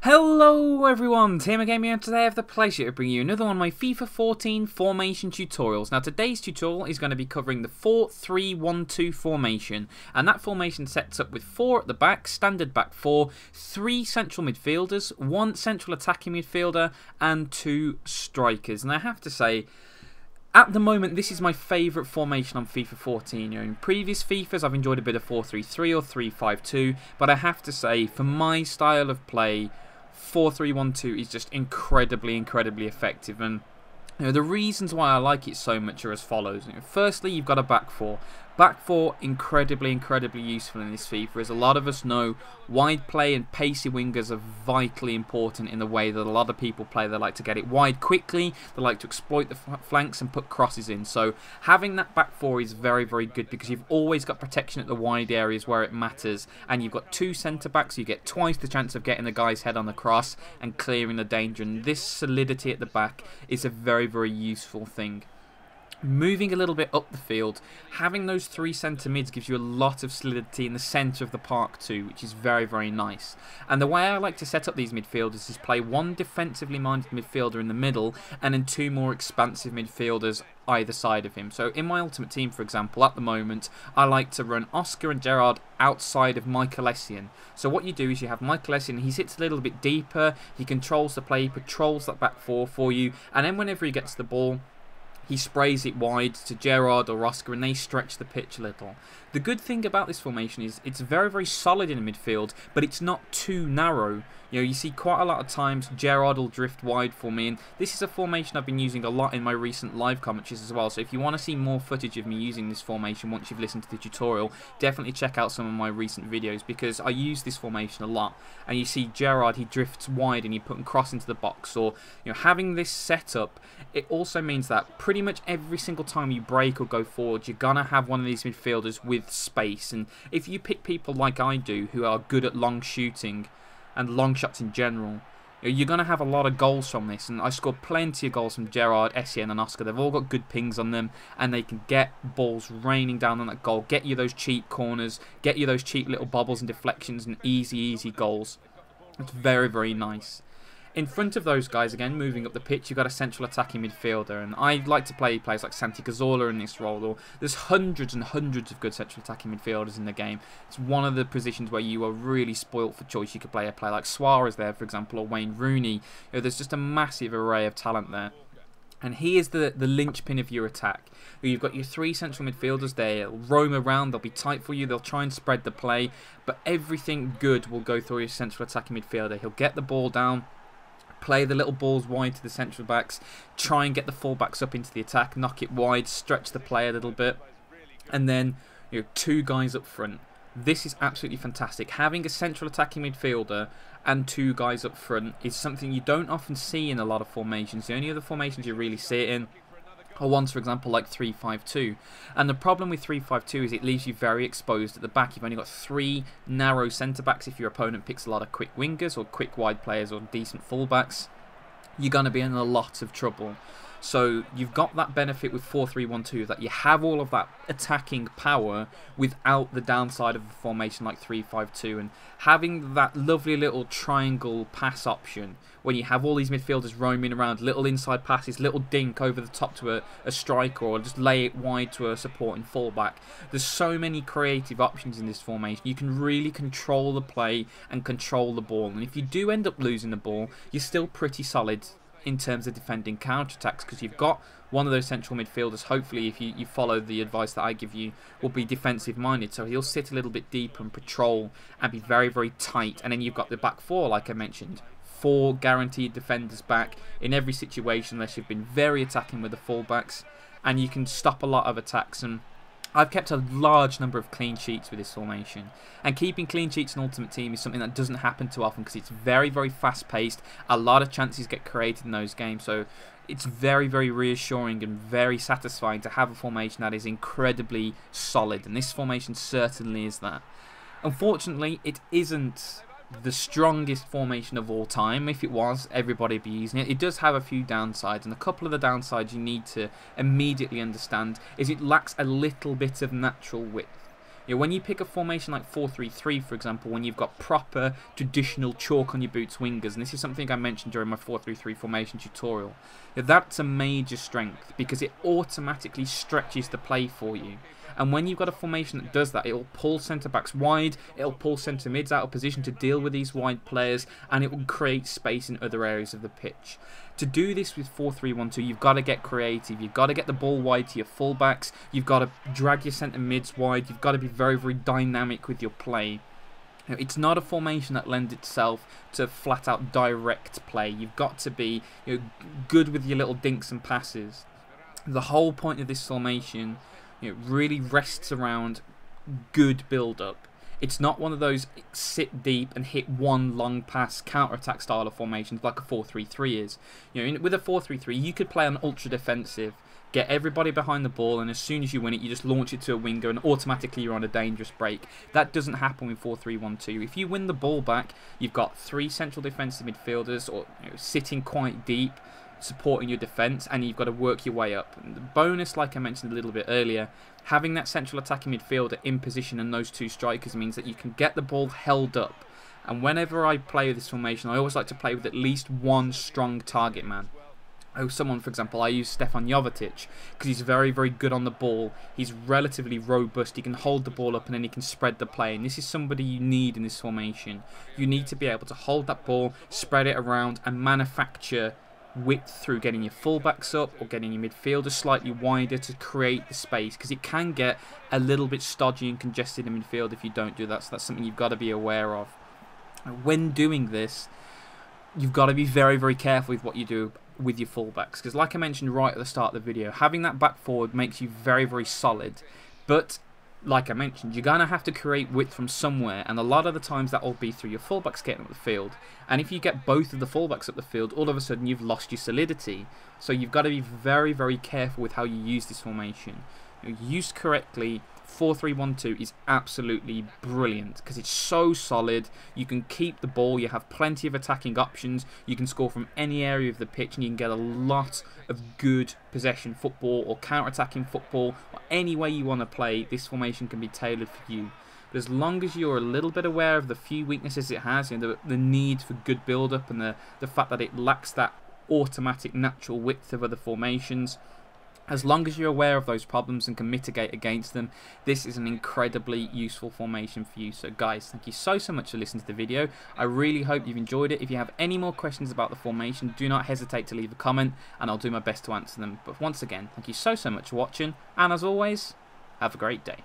Hello everyone, TMMgamer here, and today I have the pleasure of bringing you another one of my FIFA 14 formation tutorials. Now today's tutorial is going to be covering the 4-3-1-2 formation, and that formation sets up with 4 at the back, standard back 4, 3 central midfielders, 1 central attacking midfielder and 2 strikers. And I have to say, at the moment, this is my favourite formation on FIFA 14. In previous FIFAs, I've enjoyed a bit of 4-3-3 or 3-5-2, but I have to say, for my style of play, 4-3-1-2 is just incredibly effective. And the reasons why I like it so much are as follows. Firstly, you've got a back 4. Back 4, incredibly useful in this FIFA. As a lot of us know, wide play and pacey wingers are vitally important in the way that a lot of people play. They like to get it wide quickly, they like to exploit the flanks and put crosses in. So having that back 4 is very good, because you've always got protection at the wide areas where it matters, and you've got 2 centre backs, so you get twice the chance of getting the guy's head on the cross and clearing the danger. And this solidity at the back is a very useful thing. Moving a little bit up the field, having those 3 centre mids gives you a lot of solidity in the centre of the park too, which is very nice. And the way I like to set up these midfielders is play 1 defensively minded midfielder in the middle, and then 2 more expansive midfielders either side of him. So in my ultimate team, for example, at the moment, I like to run Oscar and Gerrard outside of Michael Essien. So what you do is you have Michael Essien, he sits a little bit deeper, he controls the play, he patrols that back 4 for you, and then whenever he gets the ball, he sprays it wide to Gerrard or Oscar, and they stretch the pitch a little. The good thing about this formation is it's very solid in the midfield, but it's not too narrow. You see quite a lot of times Gerrard will drift wide for me, and this is a formation I've been using a lot in my recent live commentaries as well. So if you want to see more footage of me using this formation once you've listened to the tutorial, definitely check out some of my recent videos, because I use this formation a lot. And you see Gerrard, he drifts wide and you put him cross into the box. Or having this setup, it also means that pretty much every single time you break or go forward, you're gonna have one of these midfielders with space. And if you pick people like I do, who are good at long shooting and long shots in general, you're going to have a lot of goals from this. And I scored plenty of goals from Gerrard, Essien and Oscar. They've all got good pings on them, and they can get balls raining down on that goal, get you those cheap corners, get you those cheap little bobbles and deflections and easy goals. It's very nice. In front of those guys, again, moving up the pitch, you've got a central attacking midfielder. And I like to play players like Santi Cazorla in this role. Or there's hundreds and hundreds of good central attacking midfielders in the game. It's one of the positions where you are really spoilt for choice. You could play a player like Suarez there, for example, or Wayne Rooney. There's just a massive array of talent there. And he is the linchpin of your attack. You've got your 3 central midfielders there. They'll roam around, they'll be tight for you, they'll try and spread the play. But everything good will go through your central attacking midfielder. He'll get the ball down, play the little balls wide to the central backs, try and get the full backs up into the attack, knock it wide, stretch the play a little bit, and then 2 guys up front. This is absolutely fantastic. Having a central attacking midfielder and 2 guys up front is something you don't often see in a lot of formations. The only other formations you really see it in are ones, for example, like 3-5-2. And the problem with 3-5-2 is it leaves you very exposed at the back. You've only got 3 narrow centre-backs. If your opponent picks a lot of quick wingers or quick wide players or decent full-backs, you're going to be in a lot of trouble. So you've got that benefit with 4-3-1-2, that you have all of that attacking power without the downside of a formation like 3-5-2, and having that lovely little triangle pass option when you have all these midfielders roaming around, little inside passes, little dink over the top to a striker, or just lay it wide to a supporting fullback. There's so many creative options in this formation. You can really control the play and control the ball, and if you do end up losing the ball, you're still pretty solid in terms of defending counter-attacks, because you've got one of those central midfielders, hopefully if you follow the advice that I give you, will be defensive minded, so he'll sit a little bit deeper and patrol and be very tight. And then you've got the back 4, like I mentioned, 4 guaranteed defenders back in every situation, unless you've been very attacking with the fullbacks, and you can stop a lot of attacks. And I've kept a large number of clean sheets with this formation, and keeping clean sheets in Ultimate Team is something that doesn't happen too often, because it's very fast paced. A lot of chances get created in those games, so it's very reassuring and very satisfying to have a formation that is incredibly solid, and this formation certainly is that. Unfortunately, it isn't the strongest formation of all time. If it was, everybody would be using it. It does have a few downsides, and a couple of the downsides you need to immediately understand is it lacks a little bit of natural width. You know, when you pick a formation like 4-3-3, for example, when you've got proper traditional chalk on your boots wingers, and this is something I mentioned during my 4-3-3 formation tutorial, you know, that's a major strength because it automatically stretches the play for you. And when you've got a formation that does that, it'll pull centre-backs wide, it'll pull centre-mids out of position to deal with these wide players, and it will create space in other areas of the pitch. To do this with 4-3-1-2, you've got to get creative, you've got to get the ball wide to your fullbacks, you've got to drag your centre-mids wide, you've got to be very, very dynamic with your play. You know, it's not a formation that lends itself to flat-out direct play. You've got to be, you know, good with your little dinks and passes. The whole point of this formation, you know, really rests around good build-up. It's not one of those sit deep and hit one long pass counter-attack style of formations like a 4-3-3 is. You know, with a 4-3-3, you could play on ultra defensive, get everybody behind the ball, and as soon as you win it, you just launch it to a winger, and automatically you're on a dangerous break. That doesn't happen with 4-3-1-2. If you win the ball back, you've got 3 central defensive midfielders, or you know, sitting quite deep, supporting your defence, and you've got to work your way up. And the bonus, like I mentioned a little bit earlier, having that central attacking midfielder in position and those 2 strikers means that you can get the ball held up. And whenever I play with this formation, I always like to play with at least one strong target man. Oh, someone, for example, I use Stefan Jovetic because he's very, very good on the ball. He's relatively robust. He can hold the ball up and then he can spread the play. And this is somebody you need in this formation. You need to be able to hold that ball, spread it around, and manufacture width through getting your fullbacks up or getting your midfielders slightly wider to create the space, because it can get a little bit stodgy and congested in midfield if you don't do that. So that's something you've got to be aware of. When doing this, you've got to be very, very careful with what you do with your fullbacks, because like I mentioned right at the start of the video, having that back forward makes you very, very solid, but like I mentioned, you're going to have to create width from somewhere, and a lot of the times that will be through your fullbacks getting up the field. And if you get both of the fullbacks up the field, all of a sudden you've lost your solidity. So you've got to be very, very careful with how you use this formation. You know, used correctly, 4-3-1-2 is absolutely brilliant because it's so solid. You can keep the ball, you have plenty of attacking options, you can score from any area of the pitch, and you can get a lot of good possession football or counter-attacking football, or any way you want to play. This formation can be tailored for you. But as long as you're a little bit aware of the few weaknesses it has, you know, the need for good build-up and the fact that it lacks that automatic natural width of other formations, as long as you're aware of those problems and can mitigate against them, this is an incredibly useful formation for you. So guys, thank you so much for listening to the video. I really hope you've enjoyed it. If you have any more questions about the formation, do not hesitate to leave a comment and I'll do my best to answer them. But once again, thank you so much for watching, and as always, have a great day.